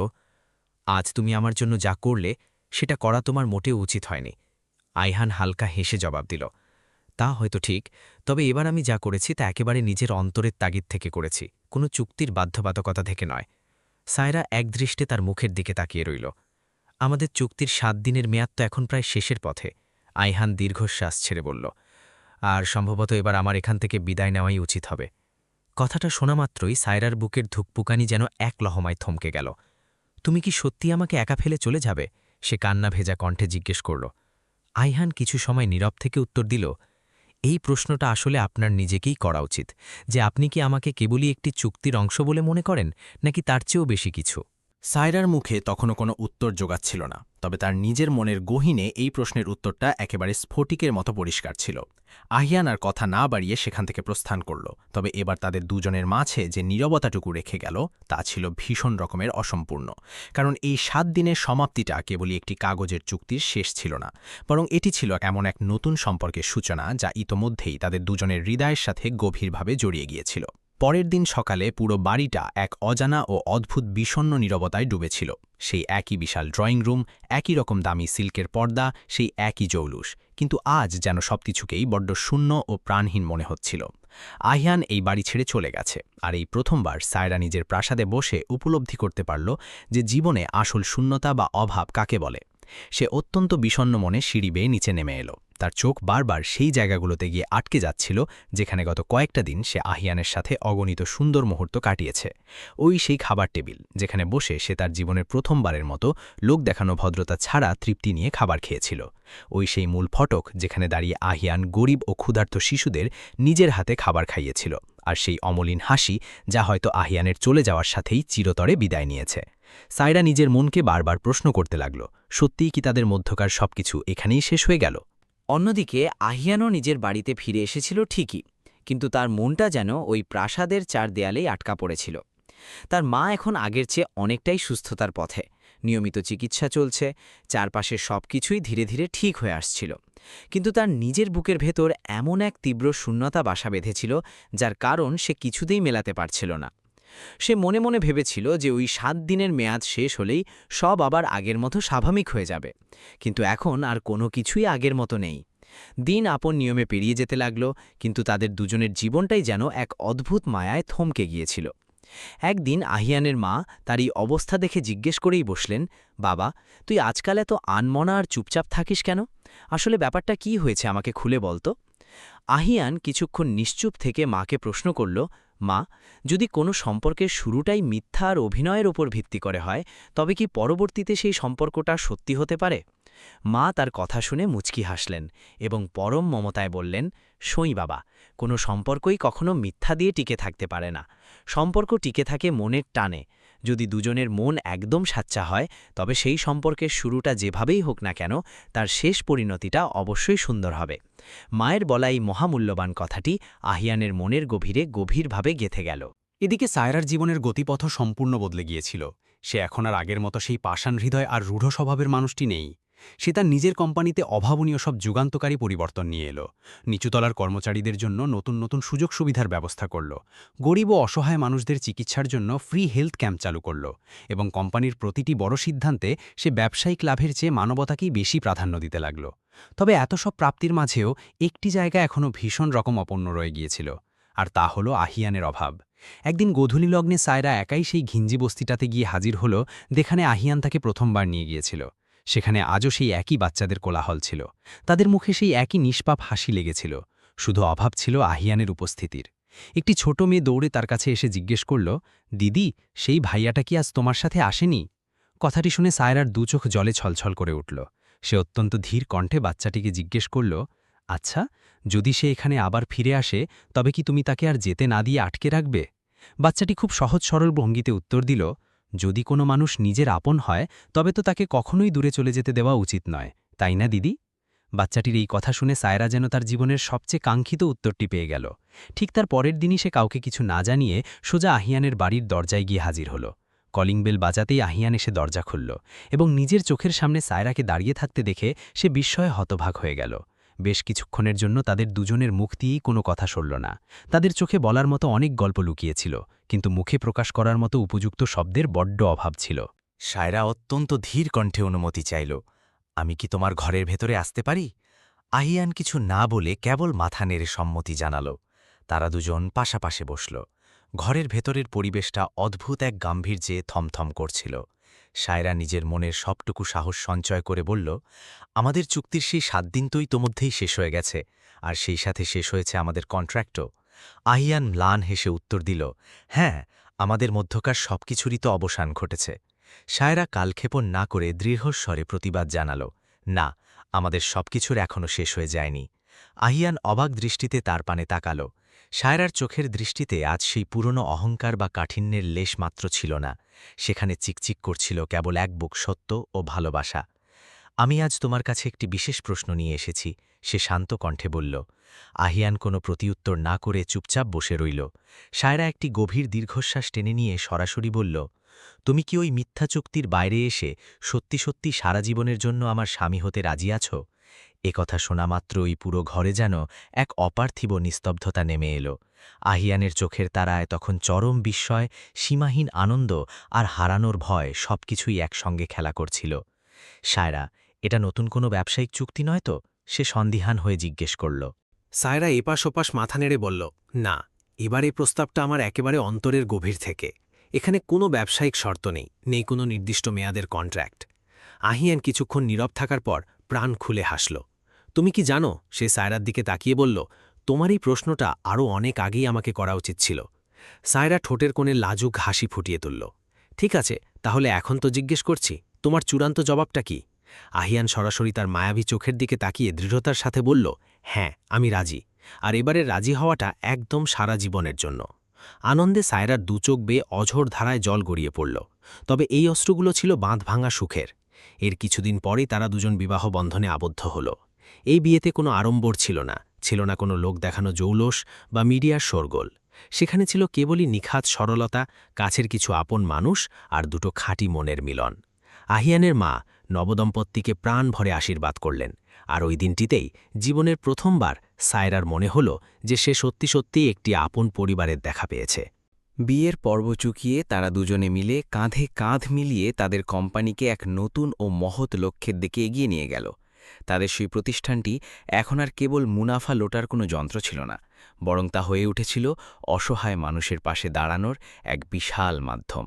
আজ তুমি আমার জন্য যা করলে, সেটা করা তোমার মোটেও উচিত হয়নি। আইহান হালকা হেসে জবাব দিল, তা হয়তো ঠিক, তবে এবার আমি যা করেছি তা একেবারে নিজের অন্তরের তাগিদ থেকে করেছি, কোনো চুক্তির বাধ্যবাধকতা থেকে নয়। সায়রা একদৃষ্টে তার মুখের দিকে তাকিয়ে রইল। আমাদের চুক্তির 7 দিনের মেয়াদ তো এখন প্রায় শেষের পথে। আইহান দীর্ঘশ্বাস ছেড়ে বলল, আর সম্ভবত এবার আমার এখান থেকে বিদায় নেওয়াই উচিত হবে। কথাটা শোনামাত্রই সায়রার বুকের ধুকপুকানি যেন এক লহমায় থমকে গেল। তুমি কি সত্যি আমাকে একা ফেলে চলে যাবে? সে কান্না ভেজা কণ্ঠে জিজ্ঞেস করল। আইহান কিছু সময় নীরব থেকে উত্তর দিল, এই প্রশ্নটা আসলে আপনার নিজেকেই করা উচিত, যে আপনি কি আমাকে কেবলই একটি চুক্তির অংশ বলে মনে করেন, নাকি তার চেয়েও বেশি কিছু। সায়রার মুখে তখনও কোনো উত্তর জোগাচ্ছিল না, তবে তার নিজের মনের গহীনে এই প্রশ্নের উত্তরটা একেবারে স্ফটিকের মতো পরিষ্কার ছিল। আহিয়ান আর কথা না বাড়িয়ে সেখান থেকে প্রস্থান করল, তবে এবার তাদের দুজনের মাঝে যে নীরবতাটুকু রেখে গেল তা ছিল ভীষণ রকমের অসম্পূর্ণ। কারণ এই 7 দিনের সমাপ্তিটা কেবলই একটি কাগজের চুক্তির শেষ ছিল না, বরং এটি ছিল এমন এক নতুন সম্পর্কের সূচনা যা ইতোমধ্যেই তাদের দুজনের হৃদয়ের সাথে গভীরভাবে জড়িয়ে গিয়েছিল। পরের দিন সকালে পুরো বাড়িটা এক অজানা ও অদ্ভুত বিষণ্ণ নীরবতায় ডুবেছিল। সেই একই বিশাল ড্রয়িং রুম, একই রকম দামি সিল্কের পর্দা, সেই একই জৌলুস, কিন্তু আজ যেন সবকিছুকেই বড্ড শূন্য ও প্রাণহীন মনে হচ্ছিল। আহিয়ান এই বাড়ি ছেড়ে চলে গেছে, আর এই প্রথমবার সায়রা নিজের প্রাসাদে বসে উপলব্ধি করতে পারল যে জীবনে আসল শূন্যতা বা অভাব কাকে বলে। সে অত্যন্ত বিষণ্ণ মনে সিঁড়ি বেয়ে নিচে নেমে এলো। তার চোখ বারবার সেই জায়গাগুলোতে গিয়ে আটকে যাচ্ছিল যেখানে গত কয়েকটা দিন সে আহিয়ানের সাথে অগণিত সুন্দর মুহূর্ত কাটিয়েছে। ওই সেই খাবার টেবিল যেখানে বসে সে তার জীবনের প্রথমবারের মতো লোক দেখানো ভদ্রতা ছাড়া তৃপ্তি নিয়ে খাবার খেয়েছিল। ওই সেই মূল ফটক যেখানে দাঁড়িয়ে আহিয়ান গরিব ও ক্ষুধার্ত শিশুদের নিজের হাতে খাবার খাইয়েছিল, আর সেই অমলিন হাসি যা হয়তো আহিয়ানের চলে যাওয়ার সাথেই চিরতরে বিদায় নিয়েছে। সায়রা নিজের মনকে বারবার প্রশ্ন করতে লাগল, সত্যিই কি তাদের মধ্যকার সবকিছু এখানেই শেষ হয়ে গেল? অন্যদিকে আহিয়ানও নিজের বাড়িতে ফিরে এসেছিল ঠিকই, কিন্তু তার মনটা যেন ওই প্রাসাদের 4 দেয়ালেই আটকা পড়েছিল। তার মা এখন আগের চেয়ে অনেকটাই সুস্থতার পথে, নিয়মিত চিকিৎসা চলছে, চারপাশের সবকিছুই ধীরে ধীরে ঠিক হয়ে আসছিল। কিন্তু তার নিজের বুকের ভেতর এমন এক তীব্র শূন্যতা বাসা বেঁধেছিল যার কারণ সে কিছুতেই মেলাতে পারছিল না। সে মনে মনে ভেবেছিল যে ওই 7 দিনের মেয়াদ শেষ হলেই সব আবার আগের মতো স্বাভাবিক হয়ে যাবে, কিন্তু এখন আর কোনো কিছুই আগের মতো নেই। দিন আপন নিয়মে পেরিয়ে যেতে লাগল, কিন্তু তাদের দুজনের জীবনটাই যেন এক অদ্ভুত মায়ায় থমকে গিয়েছিল। একদিন আহিয়ানের মা তার এই অবস্থা দেখে জিজ্ঞেস করেই বসলেন, বাবা, তুই আজকাল এত আনমনা আর চুপচাপ থাকিস কেন? আসলে ব্যাপারটা কি হয়েছে আমাকে খুলে বলতো। আহিয়ান কিছুক্ষণ নিশ্চুপ থেকে মাকে প্রশ্ন করল, মা, যদি কোনো সম্পর্কের শুরুটাই মিথ্যা আর অভিনয়ের ওপর ভিত্তি করে হয়, তবে কি পরবর্তীতে সেই সম্পর্কটা সত্যি হতে পারে? মা তার কথা শুনে মুচকি হাসলেন এবং পরম মমতায় বললেন, সই বাবা, কোনো সম্পর্কই কখনো মিথ্যা দিয়ে টিকে থাকতে পারে না। সম্পর্ক টিকে থাকে মনের টানে। যদি দুজনের মন একদম সাচ্চা হয়, তবে সেই সম্পর্কের শুরুটা যেভাবেই হোক না কেন, তার শেষ পরিণতিটা অবশ্যই সুন্দর হবে। মায়ের বলা এই মহামূল্যবান কথাটি আহিয়ানের মনের গভীরভাবে গেঁথে গেল। এদিকে সায়রার জীবনের গতিপথ সম্পূর্ণ বদলে গিয়েছিল। সে এখন আর আগের মতো সেই পাষাণ হৃদয় আর রূঢ় স্বভাবের মানুষটি নেই। সে তার নিজের কোম্পানিতে অভাবনীয় সব যুগান্তকারী পরিবর্তন নিয়ে এলো। নিচুতলার কর্মচারীদের জন্য নতুন নতুন সুযোগ সুবিধার ব্যবস্থা করল, গরিব ও অসহায় মানুষদের চিকিৎসার জন্য ফ্রি হেলথ ক্যাম্প চালু করল, এবং কোম্পানির প্রতিটি বড় সিদ্ধান্তে সে ব্যবসায়িক লাভের চেয়ে মানবতাকেই বেশি প্রাধান্য দিতে লাগল। তবে এত সব প্রাপ্তির মাঝেও একটি জায়গা এখনও ভীষণ রকম অপন্ন রয়ে গিয়েছিল, আর তা হল আহিয়ানের অভাব। একদিন গোধূলি লগ্নে সায়রা একাই সেই ঘিঞ্জি বস্তিটাতে গিয়ে হাজির হল, যেখানে আহিয়ান তাকে প্রথমবার নিয়ে গিয়েছিল। সেখানে আজও সেই একই বাচ্চাদের কোলাহল ছিল, তাদের মুখে সেই একই নিষ্পাপ হাসি লেগেছিল। শুধু অভাব ছিল আহিয়ানের উপস্থিতির। একটি ছোট মেয়ে দৌড়ে তার কাছে এসে জিজ্ঞেস করল, দিদি, সেই ভাইয়াটা কি আজ তোমার সাথে আসেনি? কথাটি শুনে সায়রার দু চোখ জলে ছলছল করে উঠল। সে অত্যন্ত ধীর কণ্ঠে বাচ্চাটিকে জিজ্ঞেস করল, আচ্ছা, যদি সে এখানে আবার ফিরে আসে, তবে কি তুমি তাকে আর যেতে না দিয়ে আটকে রাখবে? বাচ্চাটি খুব সহজ সরল ভঙ্গিতে উত্তর দিল, যদি কোনো মানুষ নিজের আপন হয়, তবে তো তাকে কখনোই দূরে চলে যেতে দেওয়া উচিত নয়, তাই না দিদি? বাচ্চাটির এই কথা শুনে সায়রা যেন তার জীবনের সবচেয়ে কাঙ্ক্ষিত উত্তরটি পেয়ে গেল। ঠিক তার পরের দিনই সে কাউকে কিছু না জানিয়ে সোজা আহিয়ানের বাড়ির দরজায় গিয়ে হাজির হল। কলিং বেল বাজাতেই আহিয়ান এসে দরজা খুলল, এবং নিজের চোখের সামনে সায়রাকে দাঁড়িয়ে থাকতে দেখে সে বিস্ময়ে হতভাগ হয়ে গেল। বেশ কিছুক্ষণের জন্য তাদের দুজনের মুখ দিয়েই কোনো কথা সরল না। তাদের চোখে বলার মতো অনেক গল্প লুকিয়েছিল, কিন্তু মুখে প্রকাশ করার মতো উপযুক্ত শব্দের বড্ড অভাব ছিল। সায়রা অত্যন্ত ধীর কণ্ঠে অনুমতি চাইল, আমি কি তোমার ঘরের ভেতরে আসতে পারি? আহিয়ান কিছু না বলে কেবল মাথা নেড়ে সম্মতি জানাল। তারা দুজন পাশাপাশি বসল। ঘরের ভেতরের পরিবেশটা অদ্ভুত এক গাম্ভীর্যে থমথম করছিল। সায়রা নিজের মনের সবটুকু সাহস সঞ্চয় করে বলল, আমাদের চুক্তির সেই 7 দিন তো ইতোমধ্যেই শেষ হয়ে গেছে, আর সেই সাথে শেষ হয়েছে আমাদের কন্ট্রাক্টও। আহিয়ান ম্লান হেসে উত্তর দিল, হ্যাঁ, আমাদের মধ্যকার সবকিছুরই তো অবসান ঘটেছে। সায়রা কালক্ষেপণ না করে দৃঢ়স্বরে প্রতিবাদ জানাল, না, আমাদের সবকিছুর এখনও শেষ হয়ে যায়নি। আহিয়ান অবাক দৃষ্টিতে তার পানে তাকাল। সায়রার চোখের দৃষ্টিতে আজ সেই পুরনো অহংকার বা কাঠিন্যের লেশ মাত্র ছিল না, সেখানে চিকচিক করছিল কেবল এক বুক সত্য ও ভালোবাসা। আমি আজ তোমার কাছে একটি বিশেষ প্রশ্ন নিয়ে এসেছি, সে শান্ত কণ্ঠে বলল। আহিয়ান কোনো প্রতিউত্তর না করে চুপচাপ বসে রইল। সায়রা একটি গভীর দীর্ঘশ্বাস টেনে নিয়ে সরাসরি বলল, তুমি কি ওই মিথ্যা চুক্তির বাইরে এসে সত্যি সত্যি সারা জীবনের জন্য আমার স্বামী হতে রাজি আছো? একথা শোনা মাত্রই পুরো ঘরে যেন এক অপার্থিব নিস্তব্ধতা নেমে এলো। আহিয়ানের চোখের তারায় তখন চরম বিস্ময়, সীমাহীন আনন্দ আর হারানোর ভয় সবকিছুই একসঙ্গে খেলা করছিল। সায়রা, এটা নতুন কোনো ব্যবসায়িক চুক্তি নয় তো? সে সন্দিহান হয়ে জিজ্ঞেস করল। সায়রা এপাশ ওপাশ মাথা নেড়ে বলল, না, এবার এই প্রস্তাবটা আমার একেবারে অন্তরের গভীর থেকে। এখানে কোনো ব্যবসায়িক শর্ত নেই কোনো নির্দিষ্ট মেয়াদের কন্ট্রাক্ট। আহিয়ান কিছুক্ষণ নীরব থাকার পর প্রাণ খুলে হাসল। তুমি কি জানো, সে সায়রার দিকে তাকিয়ে বলল, তোমার এই প্রশ্নটা আরও অনেক আগেই আমাকে করা উচিত ছিল। সায়রা ঠোঁটের কোণে লাজুক হাসি ফুটিয়ে তুলল। ঠিক আছে, তাহলে এখন তো জিজ্ঞেস করছি, তোমার চূড়ান্ত জবাবটা কি? আহিয়ান সরাসরি তার মায়াবী চোখের দিকে তাকিয়ে দৃঢ়তার সাথে বলল, হ্যাঁ, আমি রাজি। আর এবারে রাজি হওয়াটা একদম সারা জীবনের জন্য। আনন্দে সায়রার দুচোখ বেয়ে অঝোর ধারায় জল গড়িয়ে পড়ল। তবে এই অস্ত্রগুলো ছিল বাঁধ ভাঙা সুখের। এর কিছুদিন পরেই তারা দুজন বিবাহ বন্ধনে আবদ্ধ হল। এই বিয়েতে কোনো আড়ম্বর ছিল না কোনো লোক দেখানো জৌলস বা মিডিয়ার শোরগোল। সেখানে ছিল কেবলই নিখাত সরলতা, কাছের কিছু আপন মানুষ আর দুটো খাঁটি মনের মিলন। আহিয়ানের মা নবদম্পতিকে প্রাণ ভরে আশীর্বাদ করলেন, আর ওই দিনটিতেই জীবনের প্রথমবার সায়রার মনে হল যে সে সত্যি সত্যিই একটি আপন পরিবারের দেখা পেয়েছে। বিয়ের পর্ব চুকিয়ে তারা দুজনে মিলে কাঁধে কাঁধ মিলিয়ে তাদের কোম্পানিকে এক নতুন ও মহৎ লক্ষ্যের দিকে এগিয়ে নিয়ে গেল। তাদের সেই প্রতিষ্ঠানটি এখন আর কেবল মুনাফা লোটার কোনো যন্ত্র ছিল না, বরং তা হয়ে উঠেছিল অসহায় মানুষের পাশে দাঁড়ানোর এক বিশাল মাধ্যম।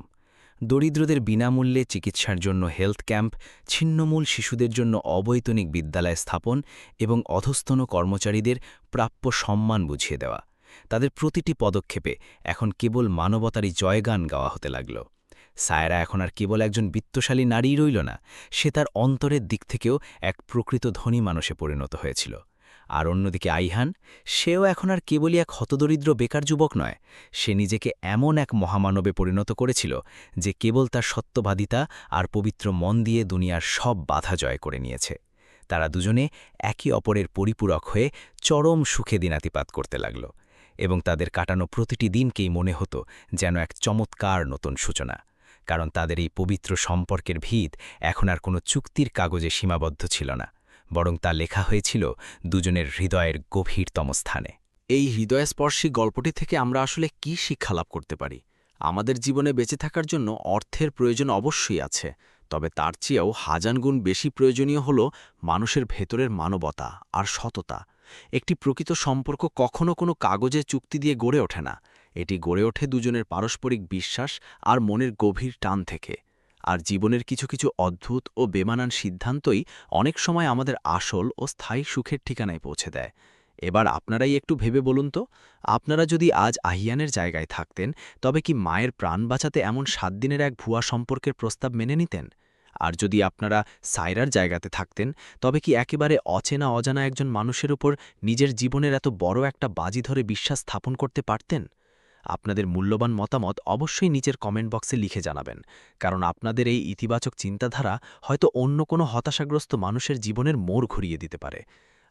দরিদ্রদের বিনামূল্যে চিকিৎসার জন্য হেলথ ক্যাম্প, ছিন্নমূল শিশুদের জন্য অবৈতনিক বিদ্যালয় স্থাপন এবং অধস্তন কর্মচারীদের প্রাপ্য সম্মান বুঝিয়ে দেওয়া। তাদের প্রতিটি পদক্ষেপে এখন কেবল মানবতারই জয়গান গাওয়া হতে লাগল। সায়রা এখন আর কেবল একজন বিত্তশালী নারীই রইল না, সে তার অন্তরের দিক থেকেও এক প্রকৃত ধনী মানুষে পরিণত হয়েছিল। আর অন্যদিকে আইহান, সেও এখন আর কেবলই এক হতদরিদ্র বেকার যুবক নয়, সে নিজেকে এমন এক মহামানবে পরিণত করেছিল যে কেবল তার সত্যবাদিতা আর পবিত্র মন দিয়ে দুনিয়ার সব বাধা জয় করে নিয়েছে। তারা দুজনে একে অপরের পরিপূরক হয়ে চরম সুখে দিনাতিপাত করতে লাগল, এবং তাদের কাটানো প্রতিটি দিনকেই মনে হতো যেন এক চমৎকার নতুন সূচনা। কারণ তাদের এই পবিত্র সম্পর্কের ভিত এখন আর কোনো চুক্তির কাগজে সীমাবদ্ধ ছিল না, বরং তা লেখা হয়েছিল দুজনের হৃদয়ের গভীরতম স্থানে। এই হৃদয়স্পর্শী গল্পটি থেকে আমরা আসলে কি শিক্ষা লাভ করতে পারি? আমাদের জীবনে বেঁচে থাকার জন্য অর্থের প্রয়োজন অবশ্যই আছে, তবে তার চেয়েও হাজার গুণ বেশি প্রয়োজনীয় হল মানুষের ভেতরের মানবতা আর সততা। একটি প্রকৃত সম্পর্ক কখনো কোনো কাগজে চুক্তি দিয়ে গড়ে ওঠে না, এটি গড়ে ওঠে দুজনের পারস্পরিক বিশ্বাস আর মনের গভীর টান থেকে। আর জীবনের কিছু কিছু অদ্ভুত ও বেমানান সিদ্ধান্তই অনেক সময় আমাদের আসল ও স্থায়ী সুখের ঠিকানায় পৌঁছে দেয়। এবার আপনারাই একটু ভেবে বলুন তো, আপনারা যদি আজ আহিয়ানের জায়গায় থাকতেন, তবে কি মায়ের প্রাণ বাঁচাতে এমন 7 দিনের এক ভুয়া সম্পর্কের প্রস্তাব মেনে নিতেন? আর যদি আপনারা সায়রার জায়গাতে থাকতেন, তবে কি একেবারে অচেনা অজানা একজন মানুষের উপর নিজের জীবনের এত বড় একটা বাজি ধরে বিশ্বাস স্থাপন করতে পারতেন? আপনাদের মূল্যবান মতামত অবশ্যই নিচের কমেন্ট বক্সে লিখে জানাবেন, কারণ আপনাদের এই ইতিবাচক চিন্তাধারা হয়তো অন্য কোনো হতাশাগ্রস্ত মানুষের জীবনের মোড় ঘুরিয়ে দিতে পারে।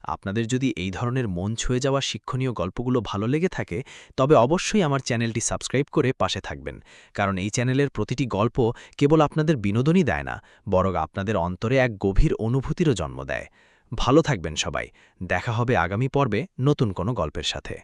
আপনাদের যদি এই ধরনের মন ছুঁয়ে যাওয়া শিক্ষণীয় গল্পগুলো ভালো লেগে থাকে, তবে অবশ্যই আমার চ্যানেলটি সাবস্ক্রাইব করে পাশে থাকবেন, কারণ এই চ্যানেলের প্রতিটি গল্প কেবল আপনাদের বিনোদনই দেয় না, বরং আপনাদের অন্তরে এক গভীর অনুভূতিরও জন্ম দেয়। ভালো থাকবেন সবাই, দেখা হবে আগামী পর্বে নতুন কোনো গল্পের সাথে।